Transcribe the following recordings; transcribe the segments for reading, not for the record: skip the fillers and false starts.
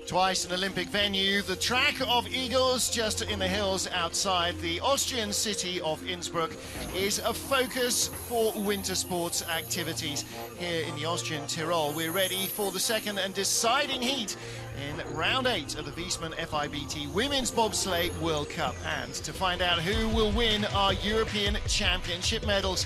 Twice an Olympic venue, the track of Igls, just in the hills outside the Austrian city of Innsbruck, is a focus for winter sports activities. Here in the Austrian Tyrol, we're ready for the second and deciding heat in round 8 of the Wiesmann FIBT Women's Bobsleigh World Cup. And to find out who will win our European Championship medals,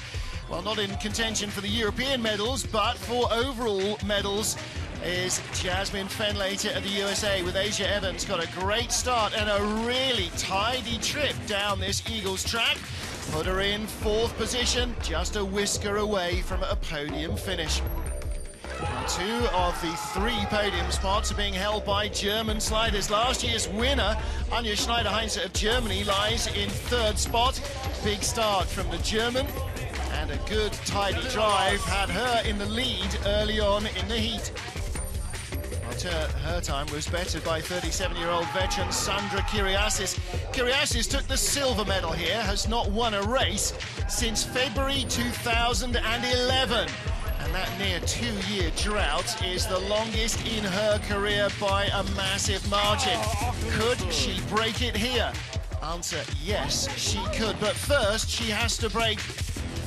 well, not in contention for the European medals, but for overall medals, is Jasmine Fenlater of the USA, with Asia Evans got a great start and a really tidy trip down this Igls track. Put her in 4th position, just a whisker away from a podium finish. Now, 2 of the 3 podium spots are being held by German sliders. Last year's winner, Anja Schneider-Heinze of Germany, lies in 3rd spot. Big start from the German, and a good tidy drive had her in the lead early on in the heat. Her time was bettered by 37-year-old veteran Sandra Kyriasis. Kyriasis took the silver medal here, has not won a race since February 2011. And that near 2-year drought is the longest in her career by a massive margin. Could she break it here? Answer, yes, she could. But first, she has to break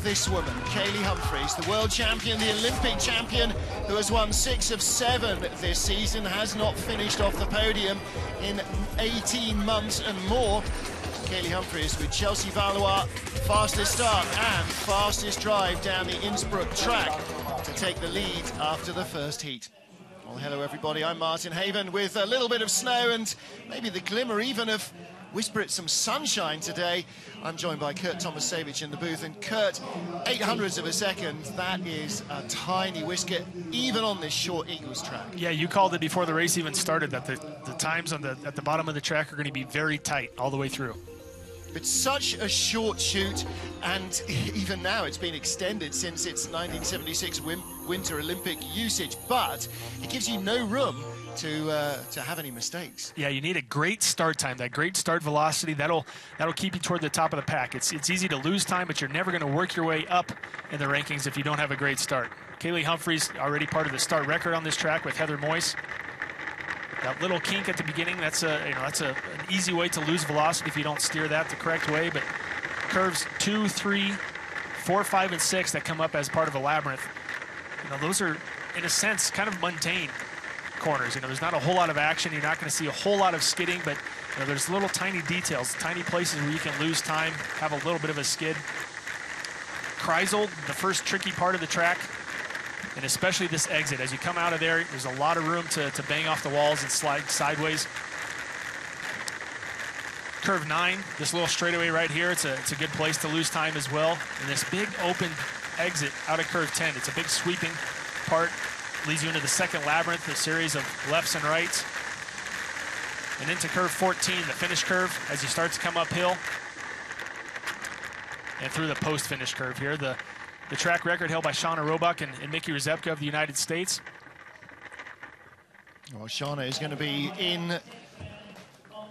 this woman, Kaylee Humphries, the world champion, the Olympic champion, who has won 6 of 7 this season, has not finished off the podium in 18 months and more. Kaylee Humphries with Chelsea Valois, fastest start and fastest drive down the Innsbruck track to take the lead after the first heat. Well, hello everybody, I'm Martin Haven with a little bit of snow and maybe the glimmer even of whisper it some sunshine today. I'm joined by Kurt Tomasevich in the booth, and Kurt, 800ths of a second, that is a tiny whisker, even on this short Igls track. Yeah, you called it before the race even started, that the times on at the bottom of the track are going to be very tight all the way through. It's such a short shoot, and even now it's been extended since its 1976 Winter Olympic usage, but it gives you no room to have any mistakes. Yeah, you need a great start time, that great start velocity. That'll keep you toward the top of the pack. It's easy to lose time, but you're never going to work your way up in the rankings if you don't have a great start. Kaylee Humphries already part of the start record on this track with Heather Moyes. That little kink at the beginning, that's an easy way to lose velocity if you don't steer that the correct way. But curves 2, 3, 4, 5, and 6 that come up as part of a labyrinth, those are in a sense kind of mundane corners. There's not a whole lot of action. You're not going to see a whole lot of skidding, but there's little tiny details, tiny places where you can lose time, have a little bit of a skid. Kreisel, the first tricky part of the track, and especially this exit. As you come out of there, there's a lot of room to bang off the walls and slide sideways. Curve 9, this little straightaway right here, it's a good place to lose time as well. And this big open exit out of curve 10, it's a big sweeping part. Leads you into the second labyrinth, a series of lefts and rights. And into curve 14, the finish curve, as you start to come uphill. And through the post-finish curve here. The track record held by Shauna Roebuck and Mickey Rzepka of the United States. Well, Shauna is going to be in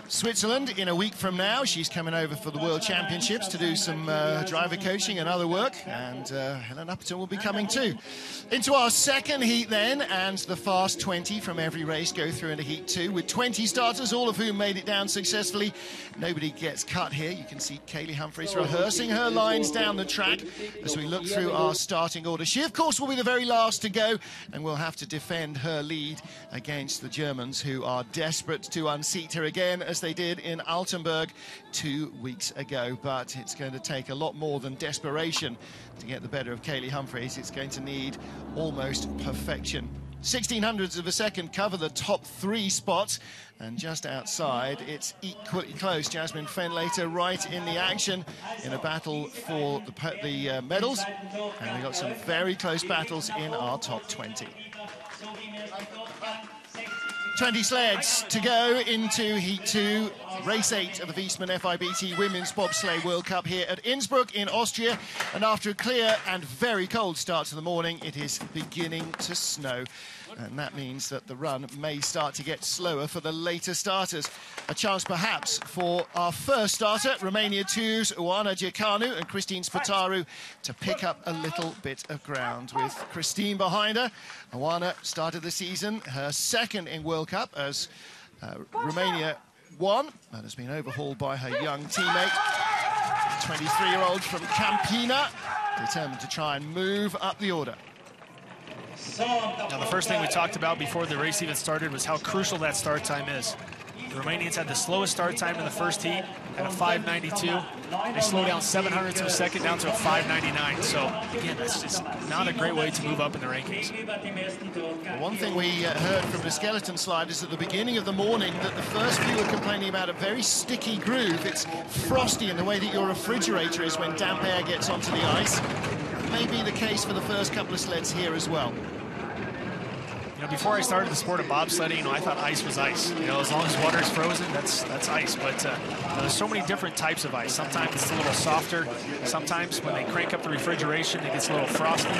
Switzerland in a week from now. She's coming over for the World Championships to do some driver coaching and other work, and Helen Upperton will be coming too. Into our second heat then, and the fast 20 from every race go through into heat 2 with 20 starters, all of whom made it down successfully. Nobody gets cut here. You can see Kaylee Humphries rehearsing her lines down the track as we look through our starting order. She, of course, will be the very last to go, and will have to defend her lead against the Germans, who are desperate to unseat her again, as they did in Altenburg 2 weeks ago. But it's going to take a lot more than desperation to get the better of Kaylee Humphries. It's going to need almost perfection. 1600ths of a second cover the top 3 spots, and just outside it's equally close. Jasmine Fenlater right in the action in a battle for the medals, and we got some very close battles in our top 20. 20 sleds to go into Heat 2, Race 8 of the Wiesmann FIBT Women's Bobsleigh World Cup here at Innsbruck in Austria. And after a clear and very cold start to the morning, it is beginning to snow. And that means that the run may start to get slower for the later starters. A chance perhaps for our first starter, Romania 2's Oana Giacanu and Christine Spataru, to pick up a little bit of ground. With Christine behind her, Oana started the season her second in World Cup as Romania won, and has been overhauled by her young teammate, 23-year-old from Campina, determined to try and move up the order. Now, the first thing we talked about before the race even started was how crucial that start time is. The Romanians had the slowest start time in the first heat at a 5:92. They slowed down 700ths of a second down to a 5:99. So, again, that's just not a great way to move up in the rankings. One thing we heard from the skeleton sliders at the beginning of the morning, that the first few were complaining about a very sticky groove. It's frosty in the way that your refrigerator is when damp air gets onto the ice. May be the case for the first couple of sleds here as well. You know, before I started the sport of bobsledding, you know, I thought ice was ice. You know, as long as water is frozen, that's ice. But there's so many different types of ice. Sometimes it's a little softer. Sometimes when they crank up the refrigeration, it gets a little frosty.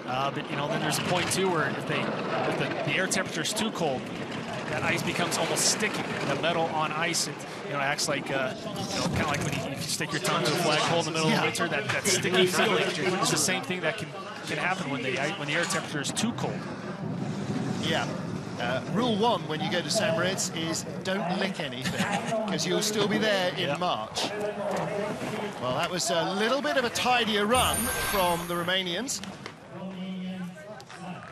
But you know, then there's a point too where if the air temperature is too cold, that ice becomes almost sticky. The metal on ice, it, you know, acts like, you know, kind of like when you stick your tongue to a flagpole in the middle of winter. That sticky feeling. It's the same thing that can happen when the air temperature is too cold. Yeah. Rule 1 when you go to St. Moritz is don't lick anything, because you'll still be there in March. Well, that was a little bit of a tidier run from the Romanians.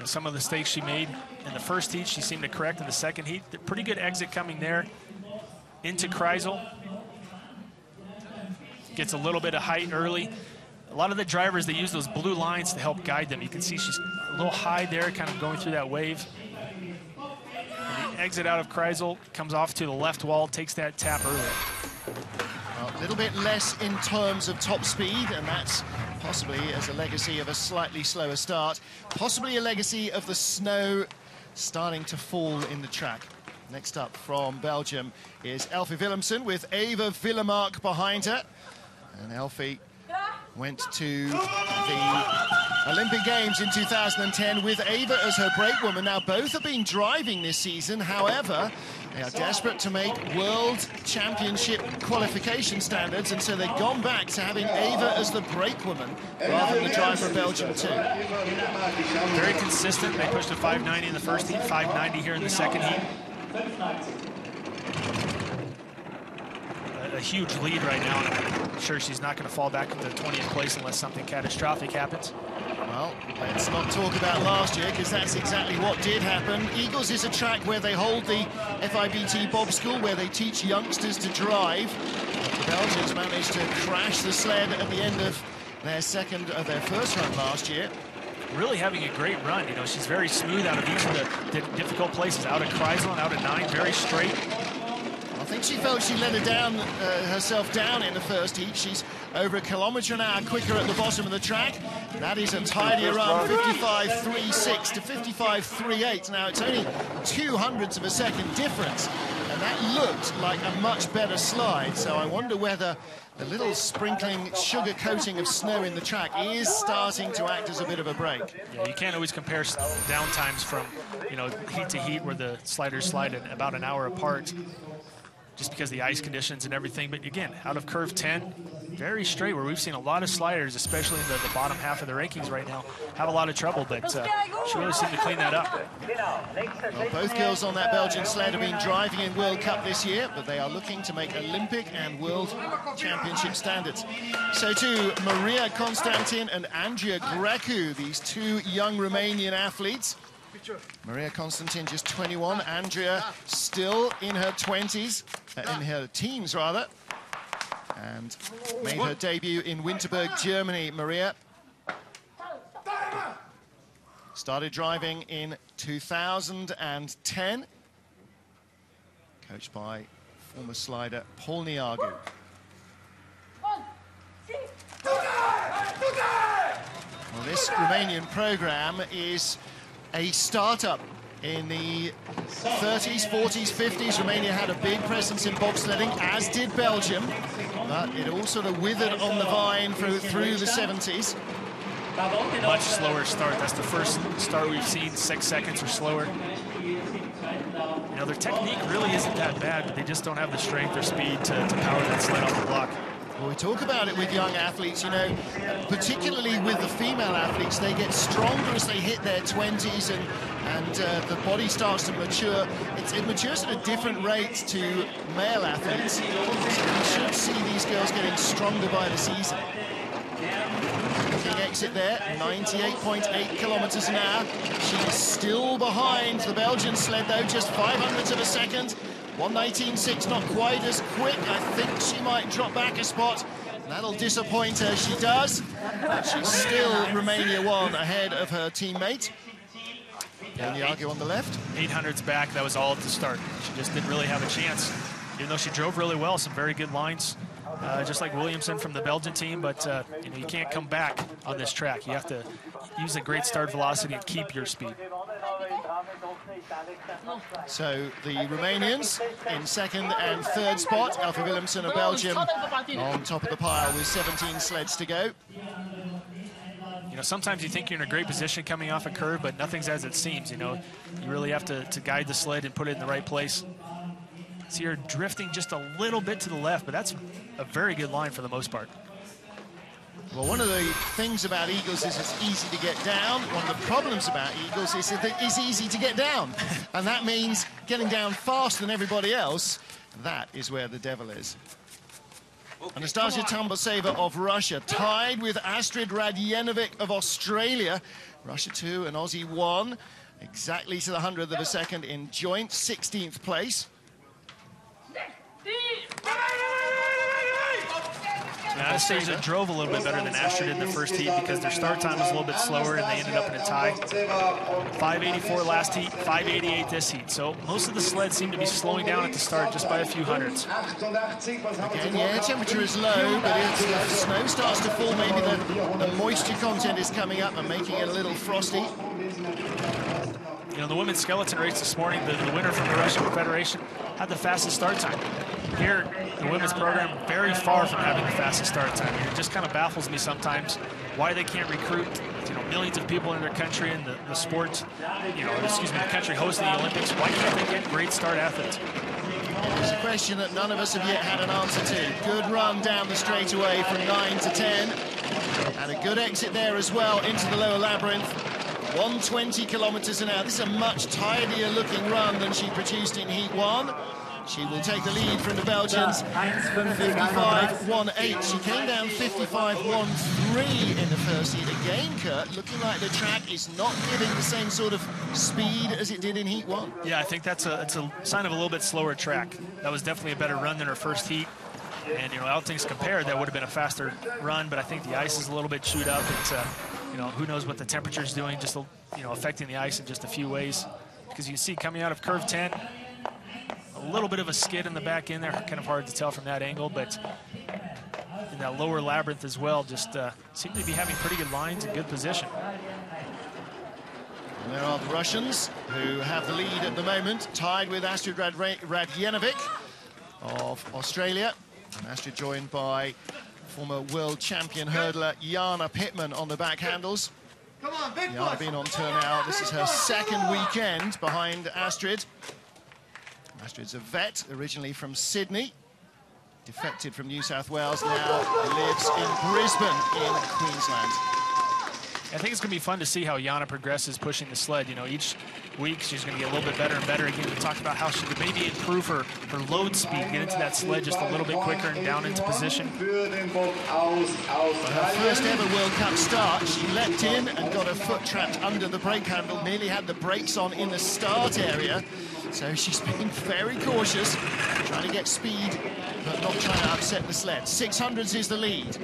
Some of the mistakes she made in the first heat, she seemed to correct in the second heat. Pretty good exit coming there into Kreisel. Gets a little bit of height early. A lot of the drivers, they use those blue lines to help guide them. You can see she's a little high there, kind of going through that wave. And the exit out of Kreisel comes off to the left wall, takes that tap early. Well, a little bit less in terms of top speed, and that's possibly as a legacy of a slightly slower start, possibly a legacy of the snow starting to fall in the track. Next up from Belgium is Elfie Willemsen with Eva Willemark behind her. And Elfie went to the Olympic Games in 2010 with Eva as her brakewoman. Now, both have been driving this season. However, they are desperate to make World Championship qualification standards, and so they've gone back to having Eva as the brakewoman rather than the driver of Belgium too. Very consistent. They pushed a 590 in the first heat, 590 here in the second heat. A huge lead right now, and I'm sure she's not going to fall back into 20th place unless something catastrophic happens. Well, let's not talk about last year, because that's exactly what did happen. Igls is a track where they hold the FIBT Bob School, where they teach youngsters to drive. The Belgians managed to crash the sled at the end of their first run last year. Really having a great run. You know, she's very smooth out of each of the difficult places. Out of Kreisel and out of 9, very straight. I think she felt she let herself down in the first heat. She's over 1 kilometre an hour quicker at the bottom of the track. That is a tidier run, 55.36 to 55.38. Now, it's only 0.02 of a second difference, and that looked like a much better slide. So I wonder whether the little sprinkling sugar coating of snow in the track is starting to act as a bit of a brake. Yeah, you can't always compare down times from, you know, heat to heat where the sliders slide at about an hour apart, just because of the ice conditions and everything. But again, out of curve 10, very straight, where we've seen a lot of sliders, especially in the bottom half of the rankings right now, have a lot of trouble, but she really seemed to clean that up. Well, both girls on that Belgian sled have been driving in World Cup this year, but they are looking to make Olympic and World Championship standards. So too, Maria Constantin and Andrea Grecu, these two young Romanian athletes. Maria Constantin just 21, Andrea still in her 20s, in her teens rather, and made her debut in Winterberg, Germany. Maria started driving in 2010, coached by former slider Paul Niagu. Well, this Romanian program is a startup. In the 30s, 40s, 50s, Romania had a big presence in bobsledding, as did Belgium, but it all sort of withered on the vine through the 70s. much slower start. That's the first start we've seen 6 seconds or slower. You know, their technique really isn't that bad, but they just don't have the strength or speed to power that sled off the block. Well, we talk about it with young athletes, you know, particularly with the female athletes. They get stronger as they hit their 20s and the body starts to mature. It matures at a different rate to male athletes. So we should see these girls getting stronger by the season. Looking exit there, 98.8 kilometers an hour. She is still behind the Belgian sled, though, just 0.05 of a second. 1:19.6, not quite as quick. I think she might drop back a spot. That'll disappoint her. She does, but she's still Romania 1 ahead of her teammate. Niago on the left. 800s back, that was all at the start. She just didn't really have a chance, even though she drove really well, some very good lines. Just like Williamson from the Belgian team, but you know, you can't come back on this track. You have to use a great start velocity and keep your speed. So the Romanians in second and third spot. Alpha Williamson of Belgium on top of the pile with 17 sleds to go. You know, sometimes you think you're in a great position coming off a curve, but nothing's as it seems. You know, you really have to guide the sled and put it in the right place. So you're drifting just a little bit to the left, but that's a very good line for the most part. Well, one of the things about Igls is it's easy to get down. One of the problems about Igls is that it's easy to get down. And that means getting down faster than everybody else. That is where the devil is. Anastasia Tambaseva of Russia tied with Astrid Radjenovic of Australia. Russia 2 and Aussie 1. Exactly to the 100th of a second in joint 16th place. Anastasia drove a little bit better than Astrid in the first heat because their start time was a little bit slower and they ended up in a tie. 584 last heat, 588 this heat. So most of the sleds seem to be slowing down at the start just by a few hundreds. Again, yeah, temperature is low, but if the snow starts to fall, maybe the moisture content is coming up and making it a little frosty. You know, the women's skeleton race this morning, the winner from the Russian Federation had the fastest start time. Here, the women's program, very far from having the fastest start time. It just kind of baffles me sometimes why they can't recruit, you know, millions of people in their country and the sport, you know, excuse me, the country hosting the Olympics. Why can't they get great start athletes? It's a question that none of us have yet had an answer to. Good run down the straightaway from 9 to 10. And a good exit there as well into the lower labyrinth. 120 kilometers an hour. This is a much tidier looking run than she produced in Heat 1. She will take the lead from the Belgians. 55.18. She came down 55.13 in the first heat. Again, Kurt, looking like the track is not giving the same sort of speed as it did in Heat 1. Yeah, I think it's a sign of a little bit slower track. That was definitely a better run than her first heat. And, you know, all things compared, that would have been a faster run, but I think the ice is a little bit chewed up. It's, you know, who knows what the temperature is doing, just, you know, affecting the ice in just a few ways. Because you see coming out of curve 10, a little bit of a skid in the back end there, kind of hard to tell from that angle, but in that lower labyrinth as well, just seem to be having pretty good lines and good position. And there are the Russians who have the lead at the moment, tied with Astrid Radjenovic of Australia. And Astrid joined by former world champion hurdler Jana Pittman on the back handles. Jana been on tour now. This is her second weekend behind Astrid. Astrid's a vet, originally from Sydney, defected from New South Wales, now lives in Brisbane in Queensland. I think it's going to be fun to see how Jana progresses pushing the sled. You know, each week she's going to get a little bit better and better. Again, we talked about how she could maybe improve her load speed, get into that sled just a little bit quicker and down into position. For her first ever World Cup start, she leapt in and got her foot trapped under the brake handle, nearly had the brakes on in the start area. So she's being very cautious, trying to get speed, but not trying to upset the sled. 600s is the lead.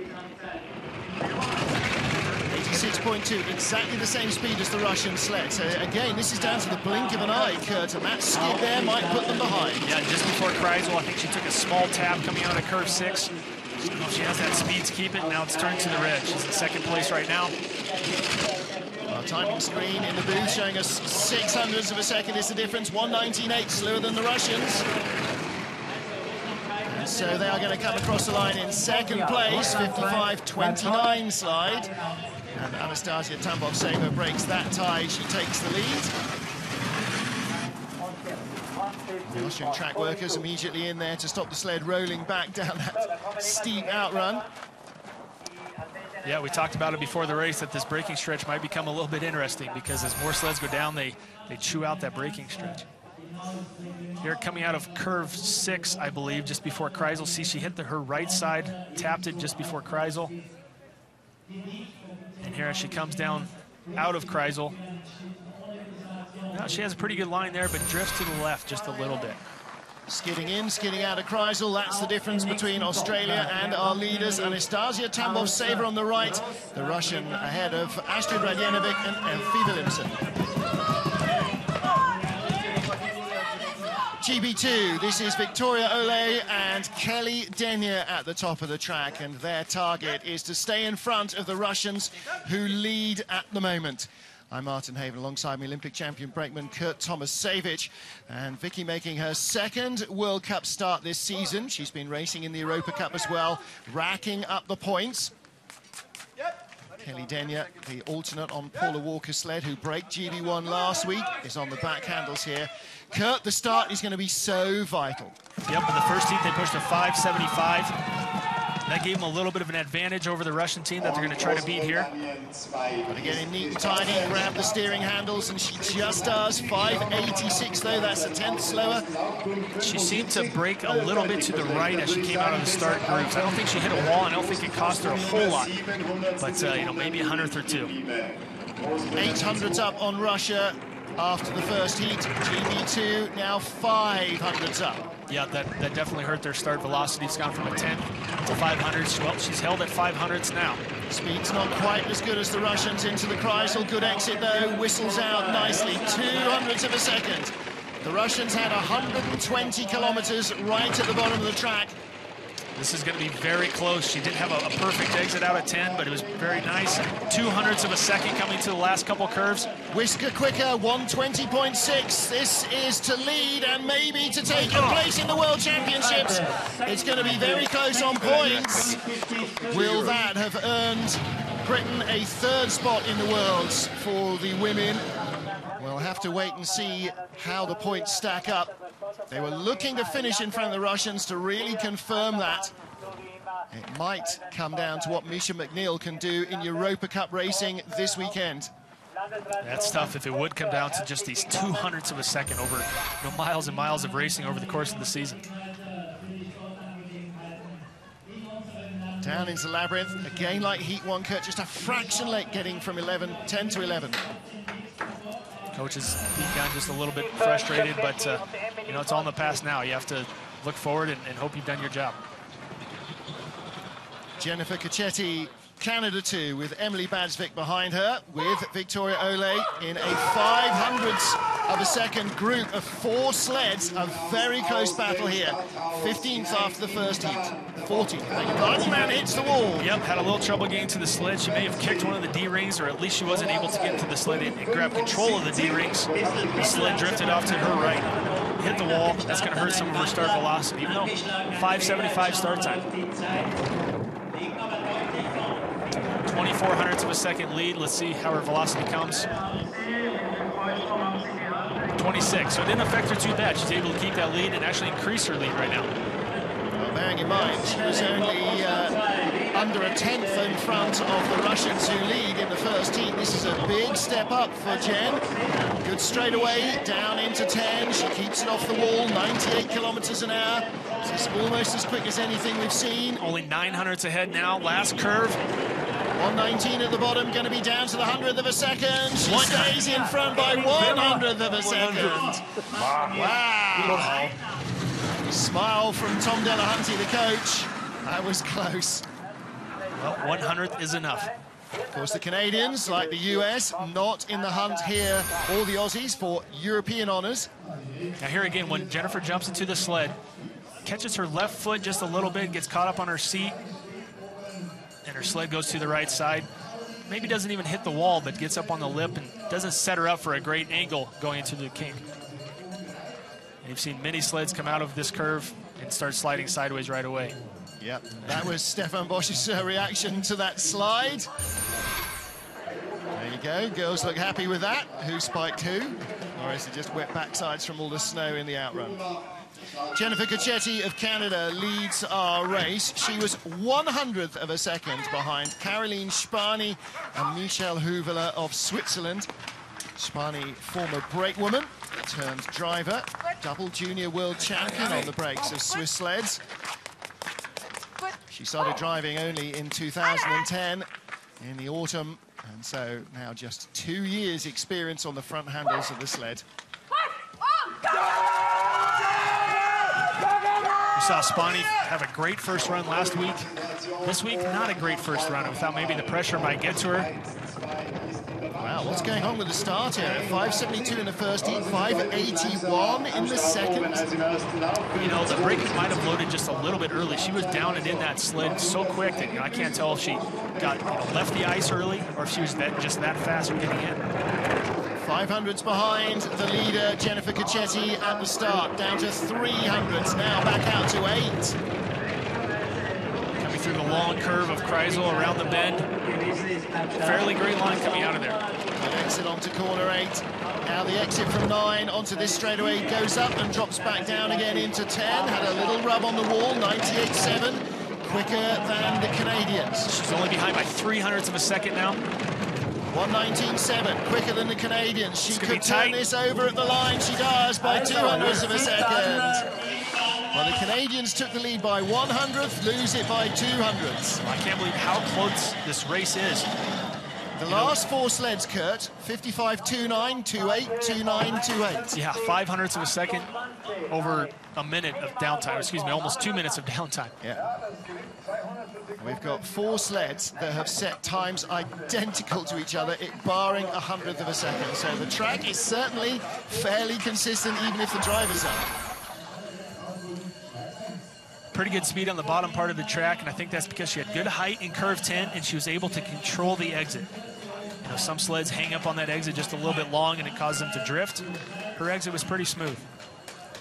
86.2, exactly the same speed as the Russian sled. So again, this is down to the blink of an eye, Kurt, and that skid there might put them behind. Yeah, just before Kreisel, I think she took a small tap coming out of curve 6. She has that speed to keep it, now it's turned to the red. She's in second place right now. Our timing screen in the booth showing us 600ths of a second is the difference. 1:19.8 slower than the Russians. And so they are going to come across the line in second place, 55.29 slide. And Anastasia Tambov-Seva breaks that tie. She takes the lead. The Austrian track workers immediately in there to stop the sled rolling back down that steep outrun. Yeah, we talked about it before the race, that this braking stretch might become a little bit interesting because as more sleds go down, they chew out that braking stretch. Here coming out of curve 6, I believe, just before Kreisel. See, she hit her right side, tapped it just before Kreisel. And here as she comes down out of Kreisel. Now she has a pretty good line there, but drifts to the left just a little bit. Skidding in, skidding out of Kreisel. That's the difference between Australia and our leaders. Anastasia Tambov-Seva on the right, the Russian ahead of Astrid Radjenovic and Elfie Willemsen. GB2, this is Victoria Ole and Kelly Denyer at the top of the track, and their target is to stay in front of the Russians who lead at the moment. I'm Martin Haven, alongside me Olympic champion brakeman Kurt Tomasevich, and Vicky making her second World Cup start this season. She's been racing in the Europa Cup as well, racking up the points. Kelly Denyer, the alternate on Paula Walker's sled, who braked GB1 last week, is on the back handles here. Kurt, the start is going to be so vital. Yep, in the first heat they pushed a 5.75. That gave them a little bit of an advantage over the Russian team that they're going to try to beat here. Got to get in neat and tidy, grab the steering handles, and she just does. 5.86 though, that's a tenth slower. She seemed to brake a little bit to the right as she came out of the start grooves. I don't think she hit a wall, and I don't think it cost her a whole lot. But, you know, maybe a hundredth or two. 800s up on Russia after the first heat. GB2 now 500s up. Yeah, that definitely hurt their start velocity. It's gone from a 10 to 500s. Well, she's held at 500s now. Speed's not quite as good as the Russians into the Kreisel. Good exit though, whistles out nicely. 200ths of a second. The Russians had 120 kilometers right at the bottom of the track. This is going to be very close. She didn't have a perfect exit out of 10, but it was very nice. 200ths of a second coming to the last couple curves. Whisker quicker, 120.6. This is to lead and maybe to take a place in the World Championships. It's going to be very close on points. Will that have earned Britain a third spot in the Worlds for the women? We'll have to wait and see how the points stack up. They were looking to finish in front of the Russians to really confirm that. It might come down to what Misha McNeil can do in Europa Cup racing this weekend. That's tough if it would come down to just these 200ths of a second over, you know, miles and miles of racing over the course of the season. Down into Labyrinth, again like Heat 1, Kurt, just a fraction late getting from 10 to 11. Coach has gotten just a little bit frustrated, but you know, it's all in the past now. You have to look forward and hope you've done your job. Jennifer Cacchetti, Canada 2, with Emily Badsvik behind her, with Victoria Ole in a 500ths of a second group of 4 sleds. A very close battle here. 15th after the first heat. 14th. The man hits the wall. Yep, had a little trouble getting to the sled. She may have kicked one of the D-rings, or at least she wasn't able to get to the sled and grab control of the D-rings. The sled drifted off to her right, hit the wall. That's going to hurt some of her start velocity, even though 5.75 start time. 2400ths of a second lead. Let's see how her velocity comes. 26, so it didn't affect her too bad. She's able to keep that lead and actually increase her lead right now. Well, bearing in mind, she was only under a tenth in front of the Russians who lead in the first heat. This is a big step up for Jen. Good straightaway, down into 10. She keeps it off the wall, 98 kilometers an hour. This is almost as quick as anything we've seen. Only 900ths ahead now, last curve. 119 at the bottom, going to be down to the 100th of a second. She stays in front by 100th of a second. Wow. Smile from Tom Delahunty, the coach. That was close. Well, 100th is enough. Of course, the Canadians, like the US, not in the hunt here, or the Aussies, for European honours. Now here again, when Jennifer jumps into the sled, catches her left foot just a little bit, gets caught up on her seat, and her sled goes to the right side. Maybe doesn't even hit the wall, but gets up on the lip and doesn't set her up for a great angle going into the kink. And you've seen many sleds come out of this curve and start sliding sideways right away. Yep, that was Stefan Bosch's reaction to that slide. go. Girls look happy with that. Who spiked who? Or is it just wet backsides from all the snow in the outrun? Jennifer Cacchetti of Canada leads our race. She was 100th of a second behind Caroline Spani and Michelle Huvela of Switzerland. Spani, former brakewoman, turned driver, double junior world champion on the brakes of Swiss sleds. She started driving only in 2010 in the autumn, and so now just 2 years experience on the front handles of the sled. We saw Spani have a great first run last week. This week, not a great first run. We thought maybe the pressure might get to her. Wow, what's going on with the start here? 5.72 in the first heat, 5.81 in the second. You know, the braking might have loaded just a little bit early. She was down and in that sled so quick that, you know, I can't tell if she got, you know, left the ice early or if she was just that fast getting in. 500s behind the leader, Jennifer Cacchetti, at the start, down to 300s, now back out to 8. Coming through the long curve of Kreisel around the bend. Fairly great line coming out of there. Good exit onto corner 8. Now the exit from 9 onto this straightaway goes up and drops back down again into 10. Had a little rub on the wall, 98.7. Quicker than the Canadians. She's only behind by 300ths of a second now. 119.7, quicker than the Canadians. She could turn this over at the line. She does by 200ths of a second. Well, the Canadians took the lead by 100th, lose it by 200ths. I can't believe how close this race is. The last 4 sleds, Kurt, 55.29, 28, 29, 28. Yeah, 500ths of a second over a minute of downtime. Excuse me, almost 2 minutes of downtime. Yeah. We've got 4 sleds that have set times identical to each other, barring 100th of a second. So the track is certainly fairly consistent, even if the drivers are. Pretty good speed on the bottom part of the track, and I think that's because she had good height in curve 10, and she was able to control the exit. You know, some sleds hang up on that exit just a little bit long, and it causes them to drift. Her exit was pretty smooth.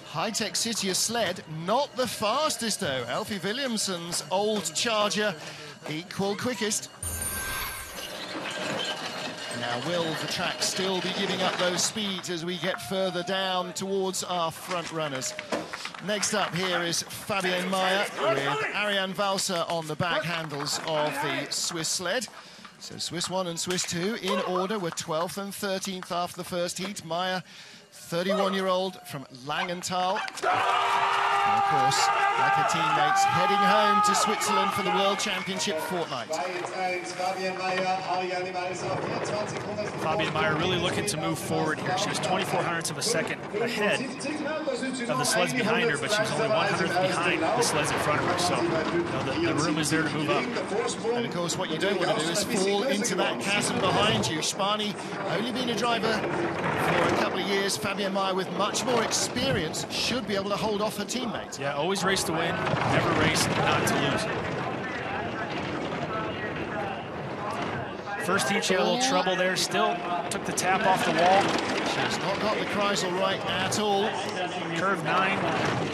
High-tech Citia sled, not the fastest though. Alfie Williamson's old Charger, equal quickest. Now will the track still be giving up those speeds as we get further down towards our front runners? Next up here is Fabienne Meyer with Ariane Valser on the back handles of the Swiss sled. So Swiss 1 and Swiss 2 in order were 12th and 13th after the first heat. Meyer, 31-year-old from Langenthal. And of course, like her teammates, heading home to Switzerland for the World Championship fortnight. Fabienne Meyer really looking to move forward here. She was 2400ths of a second ahead of the sleds behind her, but she was only 100th behind the sleds in front of her. So, you know, the room is there to move up. And of course, what you don't want to do is fall into that chasm behind you. Spani, only been a driver for a couple of years. Fabienne Meyer, with much more experience, should be able to hold off her teammates. Yeah, always race to win, never race not to lose. First heat, she had a little trouble there, still took the tap off the wall. She's not got the Kreisel right at all. Curve 9,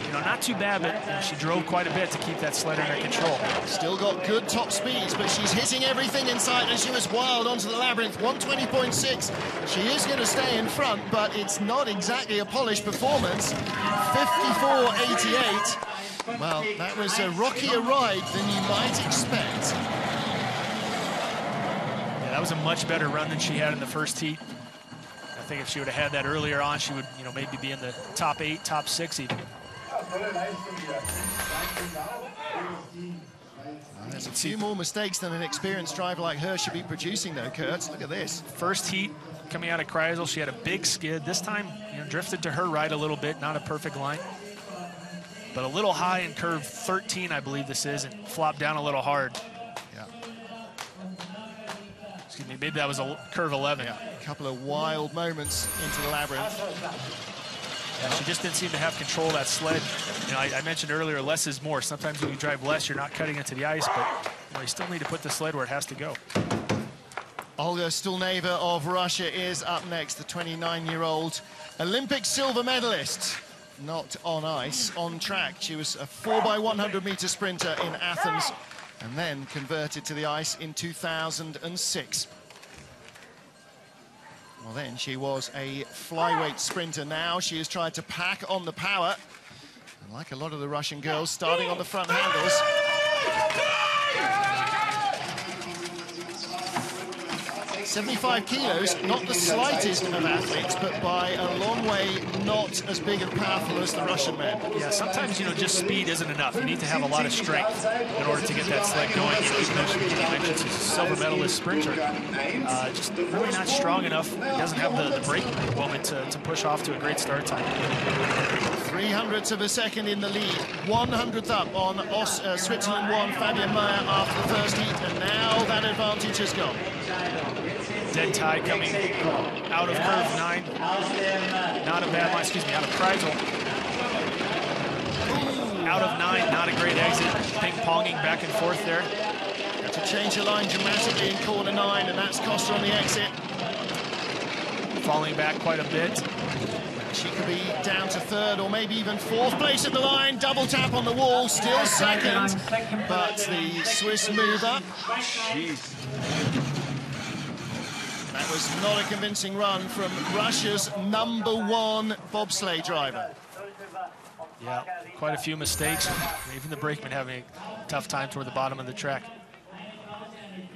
you know, not too bad, but she drove quite a bit to keep that sled under control. Still got good top speeds, but she's hitting everything in sight, and she was wild onto the labyrinth, 120.6. She is going to stay in front, but it's not exactly a polished performance. 54.88. Well, that was a rockier ride than you might expect. That was a much better run than she had in the first heat. I think if she would have had that earlier on, she would, you know, maybe be in the top 8, top 6 even. There's a few more mistakes than an experienced driver like her should be producing, though, Kurt. Look at this. First heat coming out of Kreisel, she had a big skid. This time, you know, drifted to her right a little bit, not a perfect line. But a little high in curve 13, I believe this is, and flopped down a little hard. Excuse me, maybe that was a curve 11. Yeah, a couple of wild moments into the labyrinth. Yeah, she just didn't seem to have control of that sled. You know, I mentioned earlier, less is more. Sometimes when you drive less, you're not cutting into the ice, but you know, you still need to put the sled where it has to go. Olga Stulneva of Russia is up next, the 29-year-old Olympic silver medalist. Not on ice, on track. She was a 4x100-meter sprinter in Athens, and then converted to the ice in 2006. Well, then she was a flyweight sprinter. Now she has tried to pack on the power. And like a lot of the Russian girls, starting on the front handles. 75 kilos, not the slightest of athletes, but by a long way not as big and powerful as the Russian men. Yeah, sometimes, you know, just speed isn't enough. You need to have a lot of strength in order to get that sled going. You mentioned she's a silver medalist sprinter. Just really not strong enough. Doesn't have the brake moment to push off to a great start time. 300ths of a second in the lead. 100th up on Switzerland won Fabian Meyer after the first heat, and now that advantage has gone. Dead tie coming out of curve 9. Not a bad line, excuse me, out of Kreisel. Out of 9, not a great exit. Ping-ponging back and forth there. Had to change her line dramatically in corner 9, and that's cost her on the exit. Falling back quite a bit. She could be down to 3rd or maybe even 4th place at the line. Double tap on the wall, still 2nd. But the Swiss move up. Jeez. That was not a convincing run from Russia's #1 bobsleigh driver. Yeah, quite a few mistakes. Even the brakeman having a tough time toward the bottom of the track.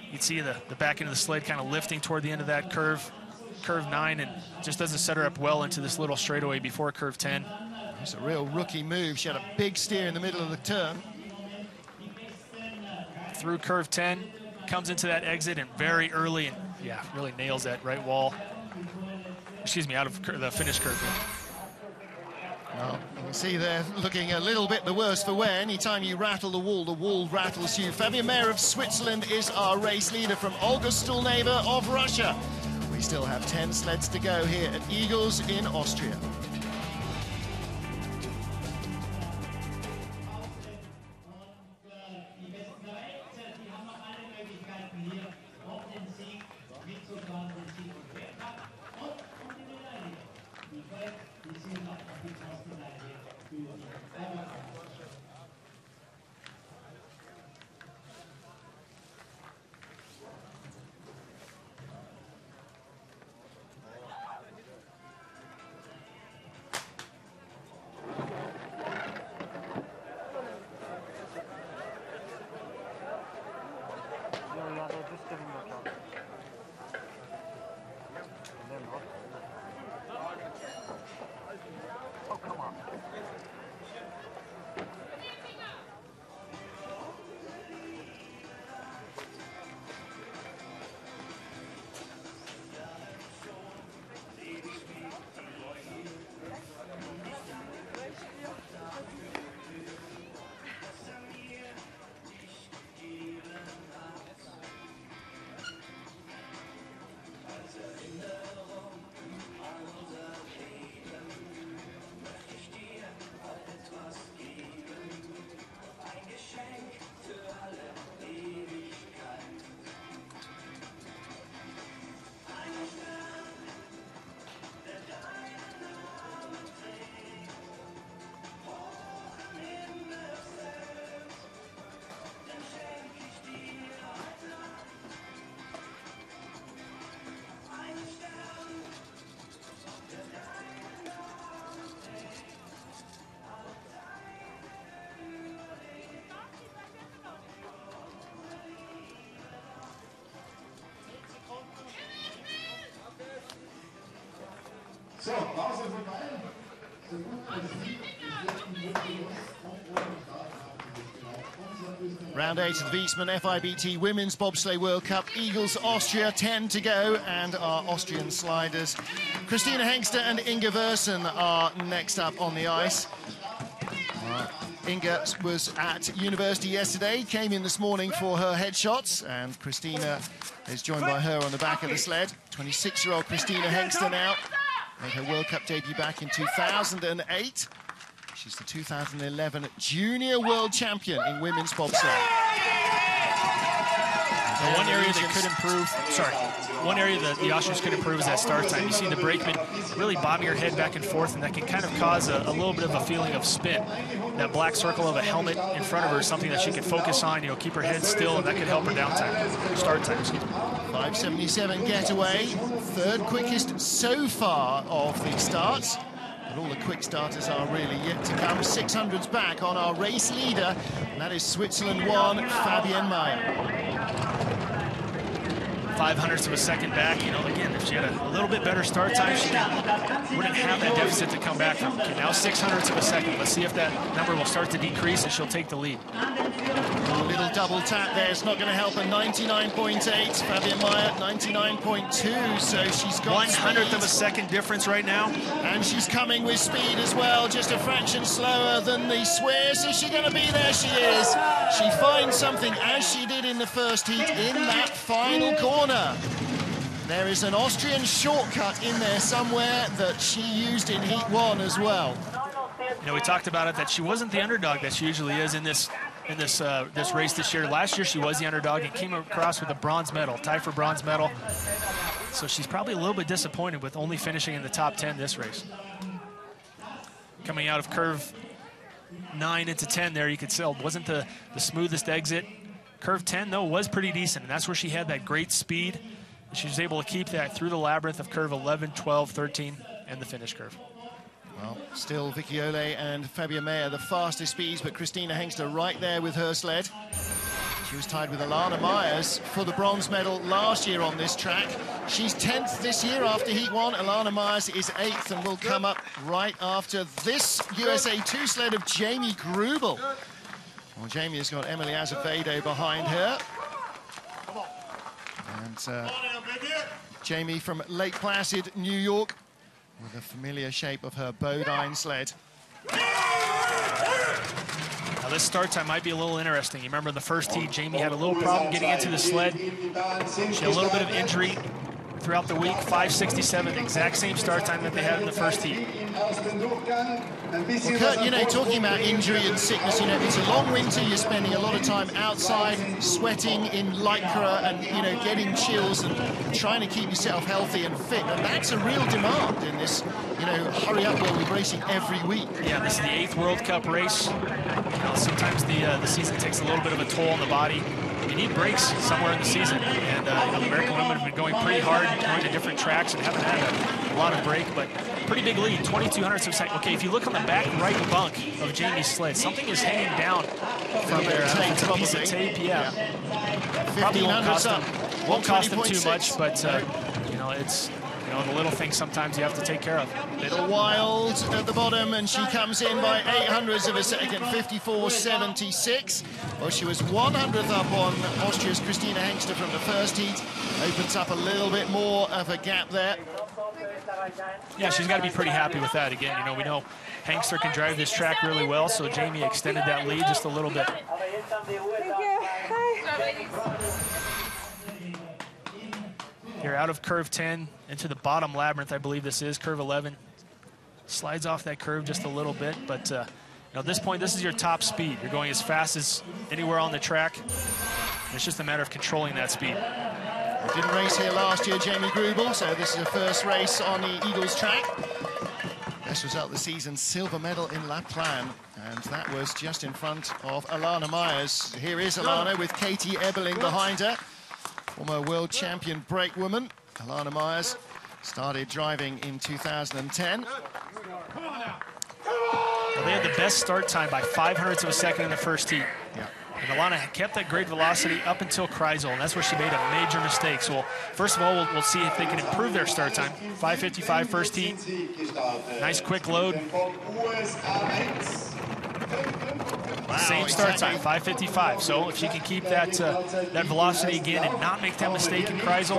You can see the back end of the sled kind of lifting toward the end of that curve 9, and just doesn't set her up well into this little straightaway before curve 10. It's a real rookie move. She had a big steer in the middle of the turn. Through curve 10, comes into that exit and very early, and yeah, really nails that right wall. Excuse me, out of the finish curve. Well, you can see they're looking a little bit the worse for wear. Anytime you rattle the wall rattles you. Fabian Meyer of Switzerland is our race leader from Olga Stulneva of Russia. We still have 10 sleds to go here at Igls in Austria. So, Pause vorbei. Round 8 of the Wiesmann FIBT Women's Bobsleigh World Cup. Igls Austria, 10 to go, and our Austrian sliders Christina Hengster and Inga Versen are next up on the ice. Inga was at university yesterday, came in this morning for her headshots, and Christina is joined by her on the back of the sled. 26-year-old Christina Hengster now made her World Cup debut back in 2008. She's the 2011 Junior World Champion in women's bobsleigh. One area that could improve, one area that the Austrians could improve is that start time. You see the brakeman really bobbing her head back and forth, and that can kind of cause a little bit of a feeling of spin. That black circle of a helmet in front of her is something that she can focus on, keep her head still, and that could help her start time, excuse me. 5:77 getaway, third quickest so far of the starts. But all the quick starters are really yet to come. 600's back on our race leader, and that is Switzerland 1, Fabienne Meyer. 0.05 of a second back. You know, again, if she had a little bit better start time, she wouldn't have that deficit to come back from. Okay, now 0.06 of a second. Let's see if that number will start to decrease and she'll take the lead. A little double tap there. It's not going to help her. 99.8. Fabienne Meyer, 99.2. So she's got 1/100th of a second difference right now. And she's coming with speed as well, just a fraction slower than the Swiss. Is she going to be there? She is. She finds something, as she did in the first heat, in that final corner. There is an Austrian shortcut in there somewhere that she used in Heat 1 as well. You know, we talked about it, that she wasn't the underdog that she usually is in this race this year. Last year she was the underdog and came across with a bronze medal, tie for bronze medal. So she's probably a little bit disappointed with only finishing in the top 10 this race. Coming out of curve 9 into 10 there, you could tell wasn't the smoothest exit. Curve 10, though, was pretty decent, and that's where she had that great speed. She was able to keep that through the labyrinth of curve 11, 12, 13, and the finish curve. Well, still Vicky Ole and Fabienne Meyer the fastest speeds, but Christina Hengster right there with her sled. She was tied with Alana Myers for the bronze medal last year on this track. She's 10th this year after Heat 1. Alana Myers is 8th and will come up right after this USA 2 sled of Jamie Grubel. Well, Jamie has got Emily Azevedo behind her. And Jamie from Lake Placid, New York, with the familiar shape of her Bodine sled. Now this start time might be a little interesting. You remember in the first heat, Jamie had a little problem getting into the sled. She had a little bit of injury throughout the week. 5:67, the exact same start time that they had in the first heat. Well, Kurt, you know, talking about injury and sickness, you know, it's a long winter. You're spending a lot of time outside, sweating in lycra and, you know, getting chills and trying to keep yourself healthy and fit. And that's a real demand in this, you know, hurry up where we're racing every week. Yeah, this is the 8th World Cup race. You know, sometimes the season takes a little bit of a toll on the body. You need breaks somewhere in the season, and you know, the American women have been going pretty hard, going to different tracks, and haven't had a lot of break, but pretty big lead, 2/200 of a second. Okay, if you look on the back right bunk of Jamie's sled, something is hanging down from there. It's a piece of tape, yeah. Probably won't cost them too much, but you know, it's, you know, the little things sometimes you have to take care of. Little Wild at the bottom, and she comes in by 0.08 of a second, 54.76. Well, she was 100th up on Austria's Christina Hengster from the first heat. Opens up a little bit more of a gap there. Yeah, she's got to be pretty happy with that. Again, you know, we know Hengster can drive this track really well, so Jamie extended that lead just a little bit. Here out of curve 10 into the bottom labyrinth, I believe this is curve 11. Slides off that curve just a little bit, but you know, at this point, this is your top speed. You're going as fast as anywhere on the track. It's just a matter of controlling that speed. Didn't race here last year, Jamie Grubel, so this is her first race on the Igls track. Best result of the season, silver medal in La Plan, and that was just in front of Alana Myers. Here is Alana with Katie Eberling behind her. Former world champion brakewoman, Alana Myers, started driving in 2010. Well, they had the best start time by 0.05 of a second in the first heat. Yeah. And Alana kept that great velocity up until Kreisel, and that's where she made a major mistake. So, we'll we'll see if they can improve their start time. 5:55 first heat. Nice quick load. Wow, same start time, 5:55. So if she can keep that that velocity again and not make that mistake in Kreisel,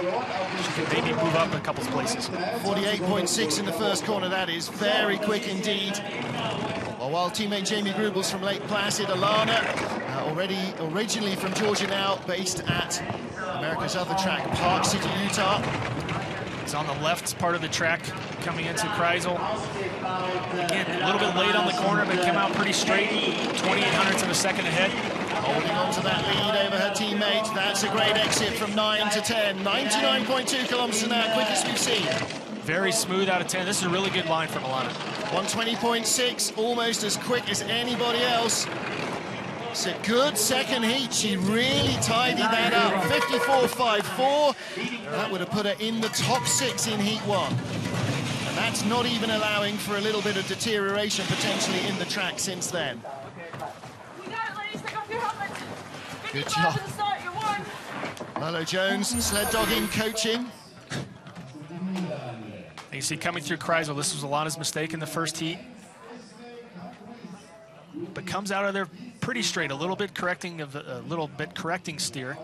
she can maybe move up a couple of places. 48.6 in the first corner. That is very quick indeed. Well, while teammate Jamie Grubel's from Lake Placid, Alana, originally from Georgia, now based at America's other track, Park City, Utah. It's on the left part of the track coming into Kreisel. Again, a little bit late on the corner, but came out pretty straight. 0.28 of a second ahead. Holding on to that lead over her teammate. That's a great exit from 9 to 10. 99.2 kilometers an hour, quickest we've seen. Very smooth out of 10. This is a really good line from Alana. 120.6, almost as quick as anybody else. It's a good second heat. She really tidied that up. 54.54. That would have put her in the top 6 in heat 1. And that's not even allowing for a little bit of deterioration potentially in the track since then. Good job. Lolo Jones, sled dogging, coaching. You see coming through Kreisel, this was Alana's mistake in the first heat. But comes out of there pretty straight, a little bit correcting steer,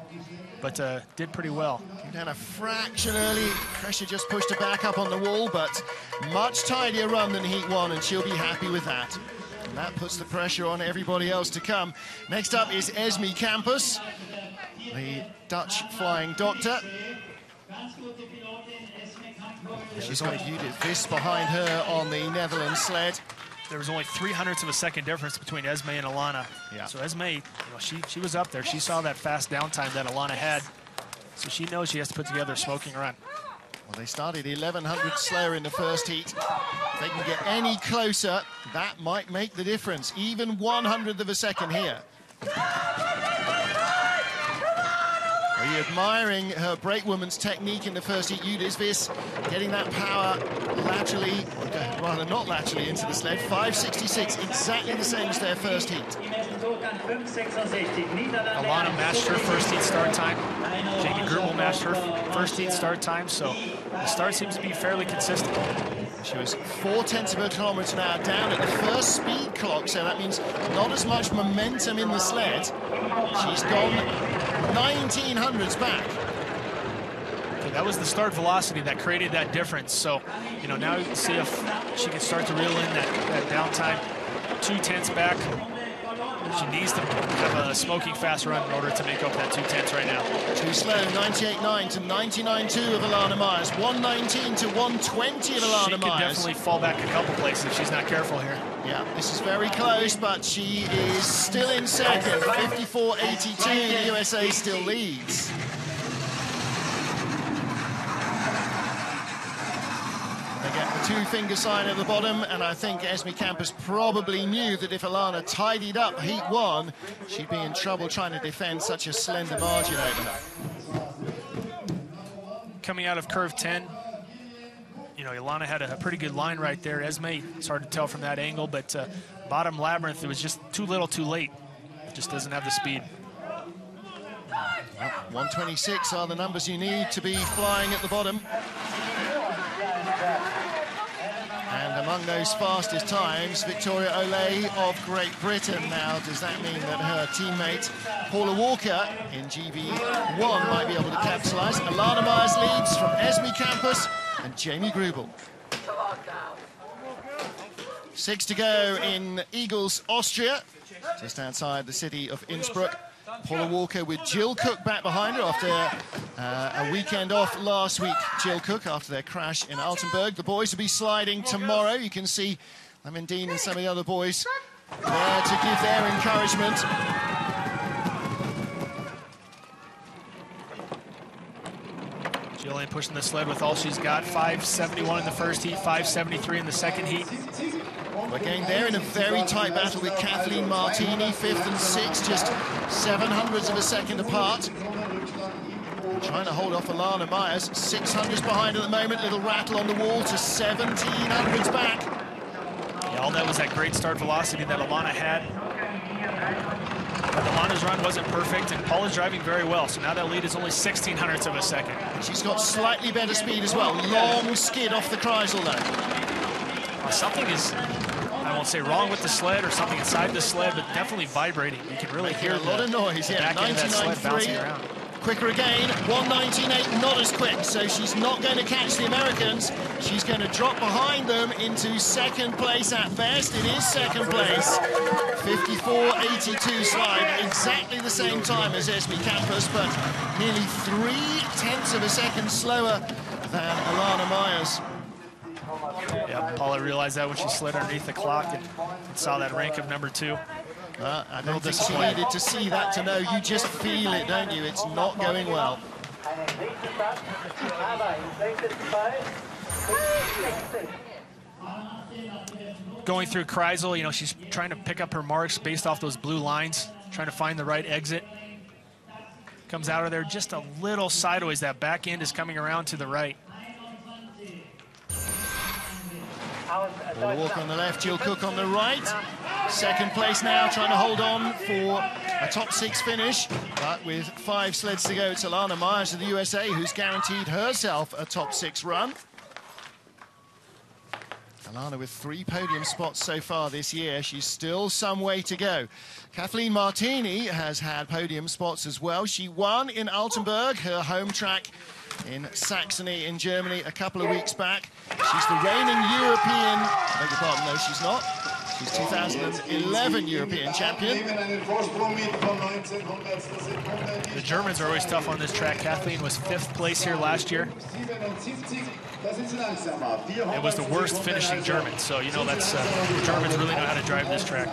but did pretty well. Came down a fraction early. Pressure just pushed her back up on the wall, but much tidier run than heat 1, and she'll be happy with that. And that puts the pressure on everybody else to come. Next up is Esme Campus, the Dutch flying doctor. She's got Judith Vis behind her on the Netherlands sled. There was only 0.03 of a second difference between Esme and Alana. Yeah. So Esme, you know, she was up there. She saw that fast downtime that Alana had. So she knows she has to put together a smoking run. Well, they started 1100 slower in the first heat. If they can get any closer, that might make the difference. Even 100th of a second here. Are you admiring her brakewoman's technique in the first heat? Judith Vis getting that power laterally, or rather not laterally, into the sled. 5.66, exactly the same as their first heat. Alana matched her first heat start time. Jamie Grubel matched her first heat start time, so the start seems to be fairly consistent. She was 0.4 of a kilometre an hour down at the first speed clock, so that means not as much momentum in the sled. She's gone 1900s back. Okay, that was the start velocity that created that difference. So, you know, now you can see if she can start to reel in that downtime. 0.2 back. She needs to have a smoking fast run in order to make up that 0.2 right now. Too slow, 98.9 to 99.2 of Alana Myers. 119 to 120 of Alana Myers. She could definitely fall back a couple places if she's not careful here. Yeah, this is very close, but she is still in second. 54.82, the USA still leads. They get the 2-finger sign at the bottom, and I think Esme Campus probably knew that if Alana tidied up heat 1, she'd be in trouble trying to defend such a slender margin over her. Coming out of curve 10, you know, Alana had a pretty good line right there. Esme, it's hard to tell from that angle, but bottom labyrinth, it was just too little too late. It just doesn't have the speed. Well, 126 are the numbers you need to be flying at the bottom. And among those fastest times, Victoria Olay of Great Britain. Now, does that mean that her teammate Paula Walker in GB1 might be able to capitalise? Alana Myers leads from Esme Campus and Jamie Grubel. 6 to go in Igls, Austria, just outside the city of Innsbruck. Paula Walker with Jill Cook back behind her after a weekend off last week. Jill Cook after their crash in Altenburg. The boys will be sliding tomorrow. You can see Amandine and some of the other boys there to give their encouragement. Jillian pushing the sled with all she's got. 5.71 in the first heat, 5.73 in the second heat. Again, they're in a very tight battle with Kathleen Martini, 5th and 6th, just 0.07 of a second apart. Trying to hold off Alana Myers. 600s behind at the moment, little rattle on the wall to 1700s back. Yeah, all that was that great start velocity that Alana had. But Alana's run wasn't perfect, and Paula's driving very well, so now that lead is only 0.16 of a second. She's got slightly better speed as well. Long skid off the Kreisel though. Something is, I won't say wrong with the sled or something inside the sled, but definitely vibrating. You can really hear a lot of noise. Yeah, 99.3. Quicker again, 119.8, not as quick, so she's not going to catch the Americans. She's going to drop behind them into second place at best. It is second place. 54.82 slide, exactly the same time as Esme Campus, but nearly 0.3 of a second slower than Alana Myers. Yeah, Paula realized that when she slid underneath the clock and saw that rank of number 2. I don't think she needed to see that to know. You just feel it, don't you? It's not going well. Going through Kreisel, you know, she's trying to pick up her marks based off those blue lines. trying to find the right exit. Comes out of there just a little sideways. That back end is coming around to the right. Walk on the left, Jill Cook on the right. Second place now, trying to hold on for a top 6 finish. But with 5 sleds to go, it's Alana Myers of the USA who's guaranteed herself a top 6 run. Alana with 3 podium spots so far this year. She's still some way to go. Kathleen Martini has had podium spots as well. She won in Altenburg, her home track in Saxony in Germany a couple of weeks back. She's the reigning European, I beg your pardon, no she's not. She's 2011 European champion. The Germans are always tough on this track. Kathleen was 5th place here last year. It was the worst finishing German, so you know that's the Germans really know how to drive this track.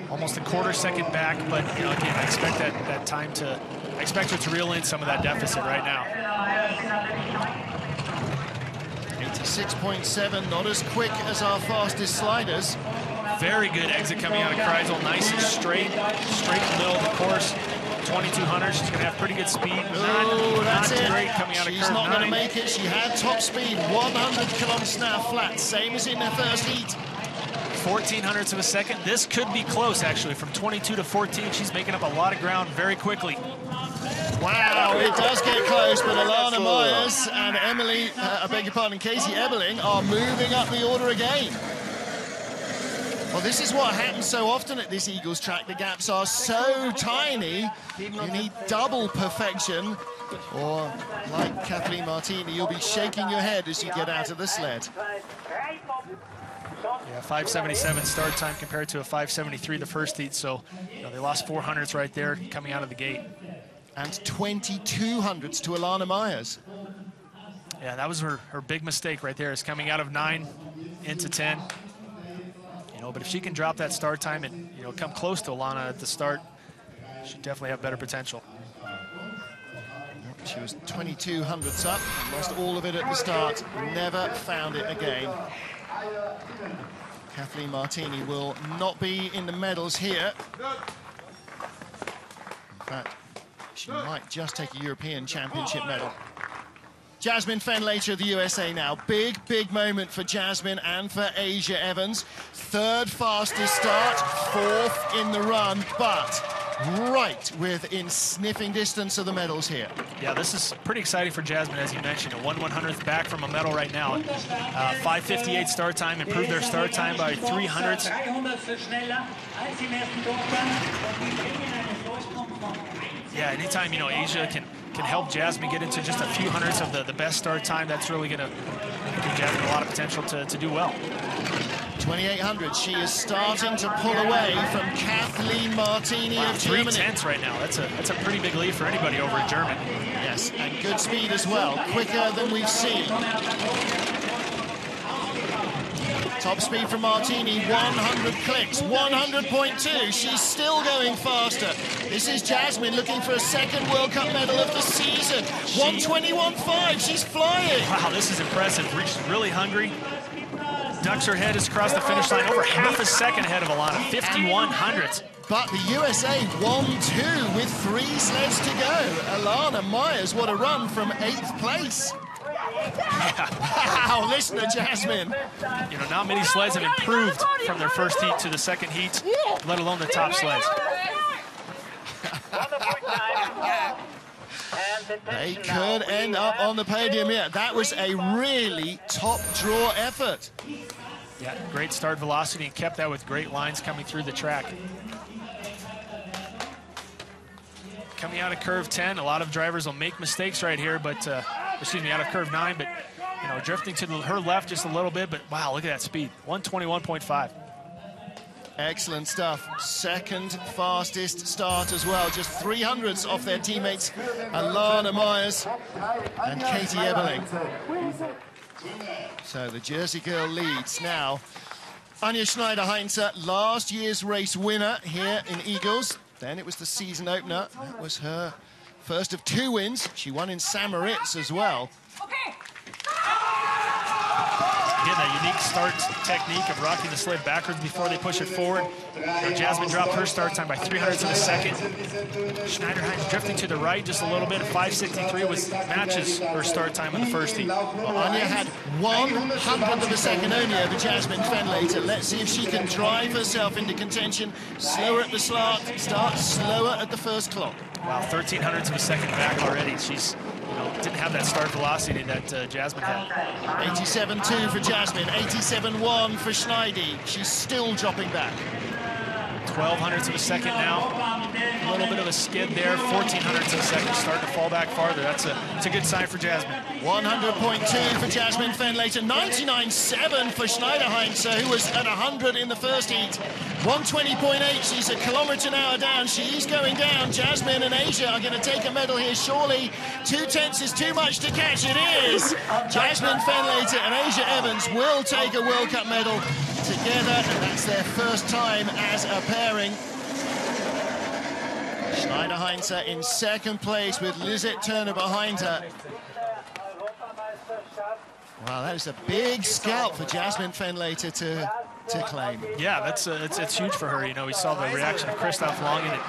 Almost a quarter-second back, but you know, again, I expect that time to, I expect her to reel in some of that deficit right now. 86.7, not as quick as our fastest sliders. Very good exit coming out of Kreisel, nice and straight in the middle of the course. 2200, she's going to have pretty good speed. That's it. Great coming out of She's not going to make it. She had top speed, 100 kilometers an hour flat, same as in her first heat. 1400ths of a second. This could be close, actually. From 22 to 14, she's making up a lot of ground very quickly. Wow, it does get close, but Alana Myers and Emily, I beg your pardon, Casey Eberling are moving up the order again. Well, this is what happens so often at this Igls track. The gaps are so tiny, you need double perfection, or like Kathleen Martini, you'll be shaking your head as you get out of the sled. Yeah, 5:77 start time compared to a 5:73 the first heat, so you know, they lost 400ths right there coming out of the gate. And 2200ths to Alana Myers. Yeah, that was her big mistake right there, is coming out of 9 into 10. You know, but if she can drop that start time and, you know, come close to Alana at the start, she definitely have better potential. She was 2200ths up, lost all of it at the start, never found it again. Kathleen Martini will not be in the medals here. In fact, she might just take a European Championship medal. Jasmine Fenlater of the USA now. Big, big moment for Jasmine and for Asia Evans. 3rd fastest start, 4th in the run, but right within sniffing distance of the medals here. Yeah, this is pretty exciting for Jasmine, as you mentioned. A 1/100th back from a medal right now. 5:58 start time, improved their start time by 300ths. Yeah, anytime, you know, Asia can help Jasmine get into just a few hundredths of the best start time, that's really going to give Jasmine a lot of potential to do well. 2800, she is starting to pull away from Kathleen Martini of Germany. 3/10 right now. That's a pretty big lead for anybody over in Germany. Yes, and good speed as well, quicker than we've seen. Top speed from Martini, 100 clicks, 100.2. She's still going faster. This is Jasmine looking for a 2nd World Cup medal of the season. 121.5, she's flying. Wow, this is impressive. She's really hungry. Ducks her head is across the finish line, over half a second ahead of Alana, 5100ths. But the USA won 2 with 3 sleds to go. Alana Myers, what a run from 8th place. Yeah. Wow, listen to Jasmine. You know, not many sleds have improved from their first heat to the second heat, let alone the top sleds. They could end up on the podium here. That was a really top draw effort. Yeah, great start velocity and kept that with great lines coming through the track. Coming out of curve 10, a lot of drivers will make mistakes right here, but, excuse me, out of curve 9, but, you know, drifting to her left just a little bit, but wow, look at that speed, 121.5. Excellent stuff. 2nd fastest start as well. Just 300ths off their teammates, Alana Myers and Katie Eberling. So the Jersey girl leads now. Anja Schneider-Heinze, last year's race winner here in Igls. Then it was the season opener. That was her first of 2 wins. She won in St. Moritz as well. Again, that unique start technique of rocking the sled backwards before they push it forward. Jasmine dropped her start time by 300ths of a second. Schneiderhein's drifting to the right just a little bit. 5:63 matches her start time in the first heat. Well, Anya had 1/100th of a second only over Jasmine Fenlater. Let's see if she can drive herself into contention. Slower at the start, slower at the first clock. Wow, 1300ths of a second back already. She's, didn't have that start velocity that Jasmine had. 87.2 for Jasmine, 87.1 for Schneidi. She's still dropping back. 1200ths of a second now. A little bit of a skid there. 1400ths of a second, starting to fall back farther. It's a good sign for Jasmine. 100.2 for Jasmine Fenlater, 99.7 for Schneiderheinz, who was at 100 in the first heat. 120.8, she's a kilometre an hour down. She's going down. Jasmine and Asia are going to take a medal here, surely. 2/10 is too much to catch. It is. Jasmine Fenlater and Asia Evans will take a World Cup medal together, and that's their first time as a pairing. Schneiderheinz in second place with Lizette Turner behind her. Wow, that is a big scalp for Jasmine Fenlater to claim. Yeah, it's huge for her. We saw the reaction of Christoph Langen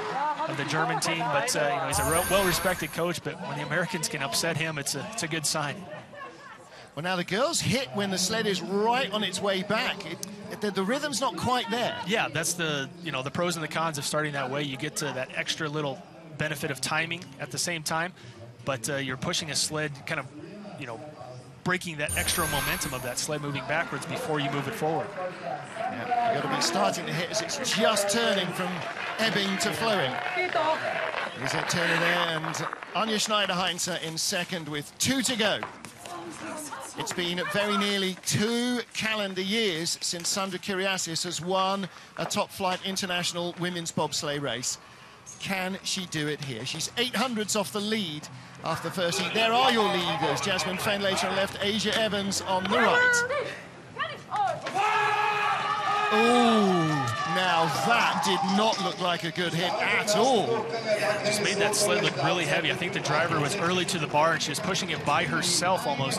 of the German team, but he's a well-respected coach. But when the Americans can upset him, it's a good sign. Well, now the girls hit when the sled is right on its way back. The rhythm's not quite there. Yeah, that's the pros and the cons of starting that way. You get to that extra little benefit of timing at the same time, but you're pushing a sled, kind of, breaking that extra momentum of that sled moving backwards before you move it forward. Yeah, you've got to be starting to hit as it's just turning from ebbing to flowing. Lizette Turner there and Anya Schneiderheinz in second with 2 to go. It's been very nearly 2 calendar years since Sandra Kyriasis has won a top-flight international women's bobsleigh race. Can she do it here? She's 800ths off the lead after the first heat. There are your leaders. Jasmine Fenlater on the left, Asia Evans on the right. Ooh, now that did not look like a good hit at all. Just made that sled look really heavy. I think the driver was early to the bar and she was pushing it by herself almost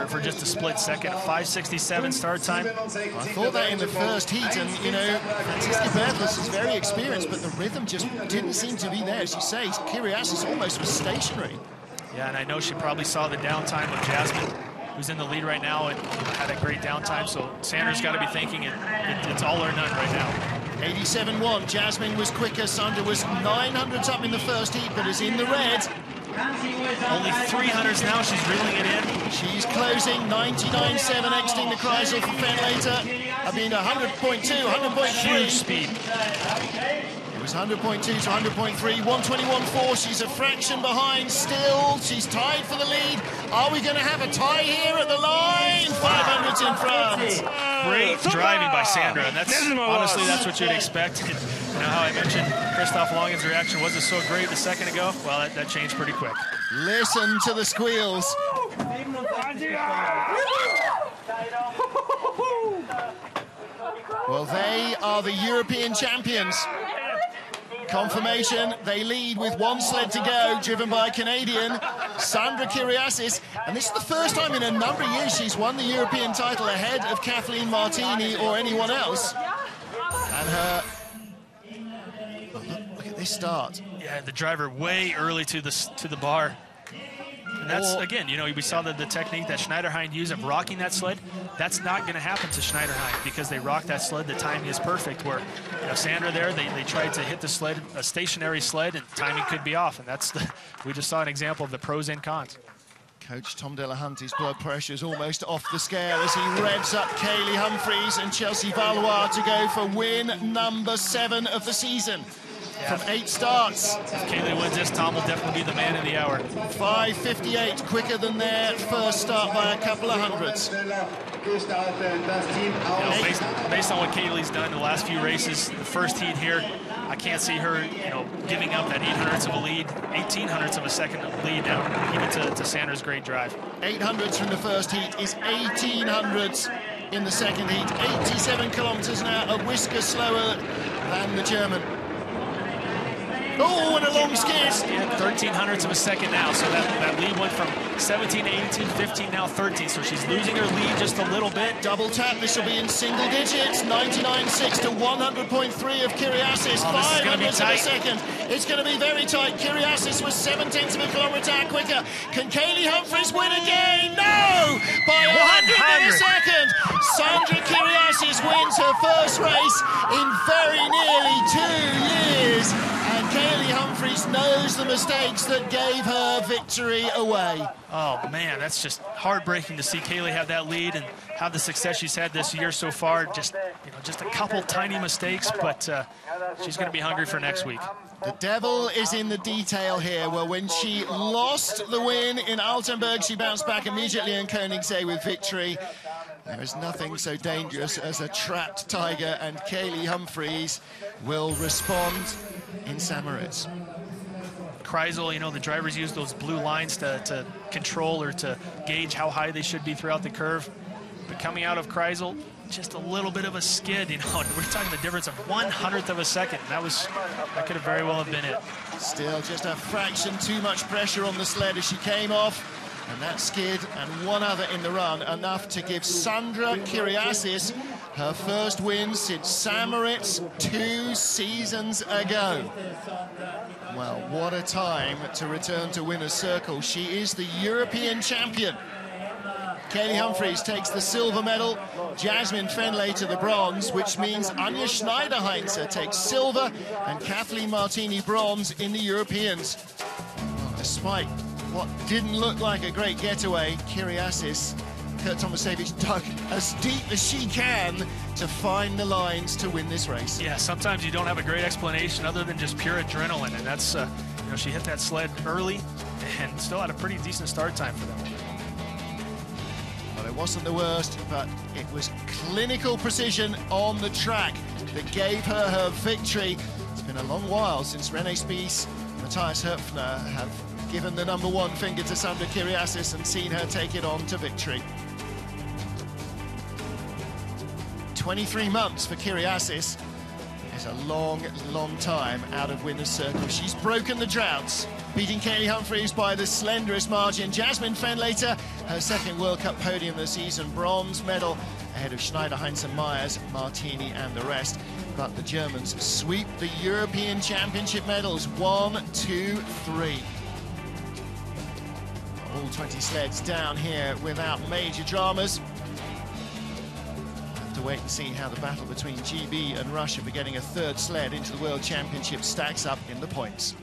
for just a split second. 5:67 start time. I thought that in the first heat, and Franziska Berthels is very experienced, but the rhythm just didn't seem to be there. As you say, Kyriasis almost was stationary. Yeah, and I know she probably saw the downtime of Jasmine, who's in the lead right now, and had a great downtime, so Sanders got to be thinking it's all or none right now. 87.1, Jasmine was quicker, Sandra was 900ths up in the first heat, but is in the red. Only 300ths now, she's reeling it in. She's closing, 99.7, exiting the Kreisel for Fenlater. I mean, 100.2, 100.3. Huge speed. It was 100.2 to 100.3, 121.4. She's a fraction behind still. She's tied for the lead. Are we going to have a tie here at the line? 500s in front. Great driving by Sandra, and honestly, that's what you'd expect. How I mentioned Christoph Langen's reaction wasn't so great a second ago. Well, that changed pretty quick. Listen to the squeals. Well, they are the European champions. Confirmation, they lead with 1 sled to go, driven by a Canadian, Sandra Kyriasis. And this is the first time in a number of years she's won the European title ahead of Kathleen Martini or anyone else. And her... Look at this start. Yeah, the driver way early to the bar. And that's, again, we saw the technique that Schneiderheinz used of rocking that sled. That's not going to happen to Schneiderheinz because they rock that sled. The timing is perfect. Where Sandra there, they tried to hit the sled, a stationary sled, and timing could be off. And we just saw an example of the pros and cons. Coach Tom Delahunty's blood pressure is almost off the scale as he revs up Kaylee Humphries and Chelsea Valois to go for win number 7 of the season. From 8 starts. If Kaylee wins this, Tom will definitely be the man of the hour. 5:58, quicker than their first start by a couple of hundreds. Based on what Kaylee's done in the last few races, the first heat here, I can't see her, giving up that 800ths of a lead, 1800ths of a second lead now, even to Sandra's great drive. 800ths from the first heat is 1800ths in the second heat. 87 kilometers an hour, a whisker slower than the German. Oh, and a long skid. Yeah, 0.13 of a second now. So that lead went from 17 to 18, 15, now 13. So she's losing her lead just a little bit. Double tap, this will be in single digits. 99.6 to 100.3 of Kyriasis. Oh, 500 of a second. It's going to be very tight. Kyriasis was 0.7 of a kilometre hour quicker. Can Kaylee Humphries win again? No! By 100 of a second. Sandra Kyriasis wins her first race in very nearly 2 years. And Kaylee Humphries knows the mistakes that gave her victory away. Oh, man, that's just heartbreaking to see Kaylee have that lead and have the success she's had this year so far. Just a couple tiny mistakes, but she's going to be hungry for next week. The devil is in the detail here, where when she lost the win in Altenburg, she bounced back immediately in Koenigsee with victory. There is nothing so dangerous as a trapped tiger, and Kaylee Humphries will respond in St. Moritz. Kreisel, you know, the drivers use those blue lines to control or to gauge how high they should be throughout the curve. But coming out of Kreisel, just a little bit of a skid, you know, we're talking the difference of 1/100th of a second. That could have very well have been it. Still just a fraction too much pressure on the sled as she came off. And that skid and one other in the run, enough to give Sandra Kyriasis her first win since St. Moritz 2 seasons ago. Well, what a time to return to winner's circle. She is the European champion. Kaylee Humphries takes the silver medal, Jasmine Fenley to the bronze, which means Anja Schneider-Heinze takes silver and Kathleen Martini bronze in the Europeans. Well, despite what didn't look like a great getaway, Kyriasis, Kurt Tomasevich dug as deep as she can to find the lines to win this race. Yeah, sometimes you don't have a great explanation other than just pure adrenaline, and that's, you know, she hit that sled early and still had a pretty decent start time for them. Well, it wasn't the worst, but it was clinical precision on the track that gave her her victory. It's been a long while since René Spies, Matthias Höpfner have given the #1 finger to Sandra Kyriasis and seen her take it on to victory. 23 months for Kyriasis is a long, long time out of winner's circle. She's broken the droughts, beating Kaylee Humphries by the slenderest margin. Jasmine Fenlater, her second World Cup podium this season, bronze medal ahead of Schneider, Heinz, Myers, Martini and the rest. But the Germans sweep the European Championship medals, 1, 2, 3. All 20 sleds down here without major dramas. Have to wait and see how the battle between GB and Russia for getting a third sled into the World Championship stacks up in the points.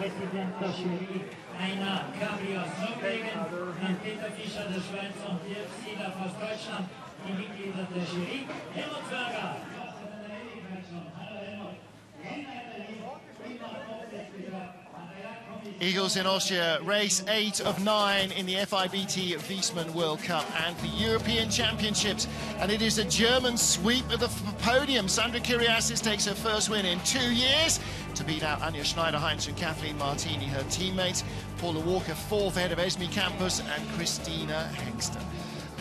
Präsident der Jury, Heiner Kabi aus Norwegen, Herrn Peter Fischer der Schweiz und Dirk Siedler aus Deutschland, die Mitglieder der Jury. Helmut Zwerger. Igls in Austria, race 8 of 9 in the FIBT Wiesmann World Cup and the European Championships. And it is a German sweep of the podium. Sandra Kyriasis takes her first win in 2 years to beat out Anja Schneider-Heinz and Kathleen Martini, her teammates. Paula Walker, 4th ahead of Esme Campus and Christina Hengster.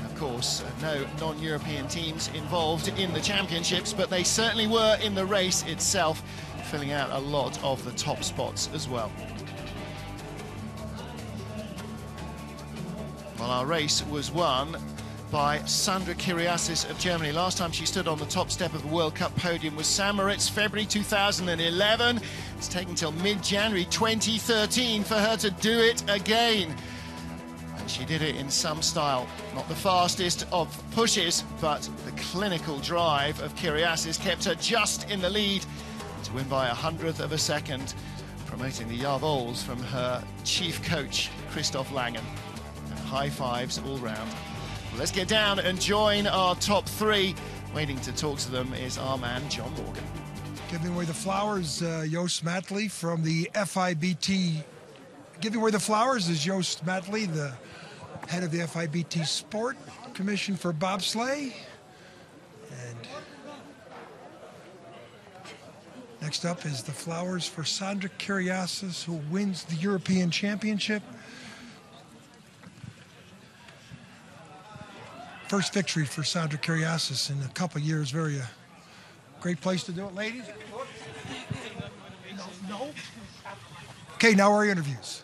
Of course, no non-European teams involved in the championships, but they certainly were in the race itself, filling out a lot of the top spots as well. Well, our race was won by Sandra Kyriasis of Germany. Last time she stood on the top step of the World Cup podium was St. Moritz, February 2011. It's taken till mid-January 2013 for her to do it again. And she did it in some style. Not the fastest of pushes, but the clinical drive of Kyriasis kept her just in the lead to win by 100th of a second, promoting the Igls from her chief coach, Christoph Langen. High fives all round. Well, let's get down and join our top 3. Waiting to talk to them is our man, John Morgan. Giving away the flowers, Joost Matley from the FIBT. Giving away the flowers is Joost Matley, the head of the FIBT Sport Commission for Bobsleigh. And next up is the flowers for Sandra Kyriasis, who wins the European Championship. First victory for Sandra Kyriasis in a couple of years. Very great place to do it, ladies. No. Okay, now our interviews.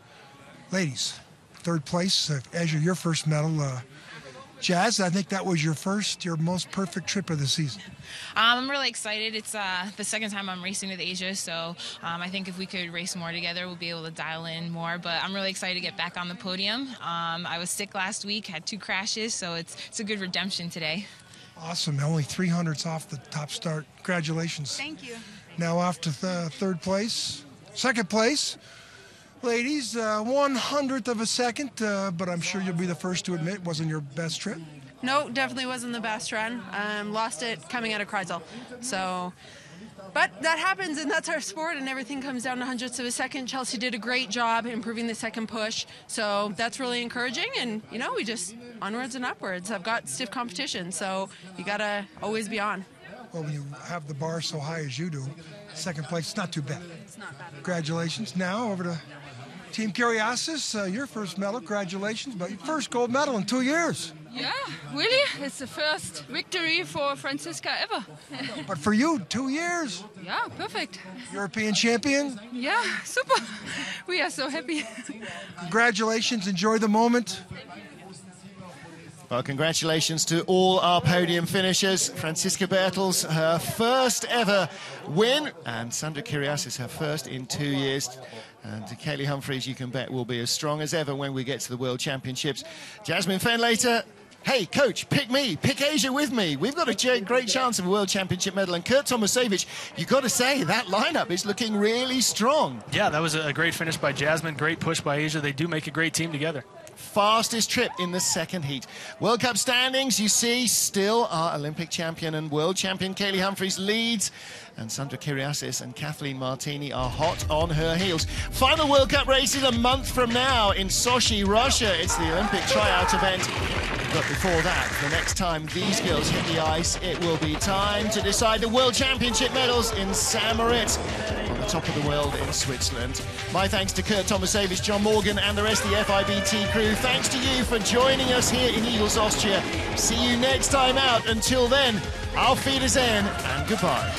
Ladies, 3rd place, Azure, your first medal. Jazz, I think that was your most perfect trip of the season. I'm really excited. It's the second time I'm racing with Asia, so I think if we could race more together, we'll be able to dial in more. But I'm really excited to get back on the podium. I was sick last week, had 2 crashes, so it's a good redemption today. Awesome. Only 300s off the top start. Congratulations. Thank you. Now off to 3rd place. 2nd place. Ladies, 100th of a second, but I'm sure you'll be the first to admit it wasn't your best trip. No, definitely wasn't the best run. Lost it coming out of Kreisel. So, but that happens, and that's our sport, and everything comes down to hundredths of a second. Chelsea did a great job improving the second push, so that's really encouraging. And you know, we just onwards and upwards. I've got stiff competition, so you gotta always be on. Well, when you have the bar so high as you do, 2nd place, it's not too bad. It's not bad. Congratulations. Now over to Team Kyriasis, your first medal. Congratulations, but your first gold medal in 2 years. Yeah, really? It's the first victory for Franziska ever. But for you, 2 years. Yeah, perfect. European champion. Yeah, super. We are so happy. Congratulations. Enjoy the moment. Well, congratulations to all our podium finishers. Franziska Bertels, her first ever win, and Sandra Kyriasis, her first in 2 years. And Kaylee Humphries, you can bet, will be as strong as ever when we get to the World Championships. Jasmine Fenlater, hey, coach, pick me, pick Asia with me. We've got a great chance of a World Championship medal. And Kurt Tomasevich, you've got to say, that lineup is looking really strong. Yeah, that was a great finish by Jasmine, great push by Asia. They do make a great team together. Fastest trip in the 2nd heat. World Cup standings, you see, still our Olympic champion and world champion Kaylee Humphries leads, and Sandra Kyriasis and Kathleen Martini are hot on her heels. Final World Cup race is a month from now in Sochi, Russia. It's the Olympic tryout event. But before that, the next time these girls hit the ice, it will be time to decide the World Championship medals in St. Moritz, on the top of the world in Switzerland. My thanks to Kurt Tomasevich, John Morgan, and the rest of the FIBT crew. Thanks to you for joining us here in Igls, Austria. See you next time out. Until then, auf Wiedersehen and goodbye.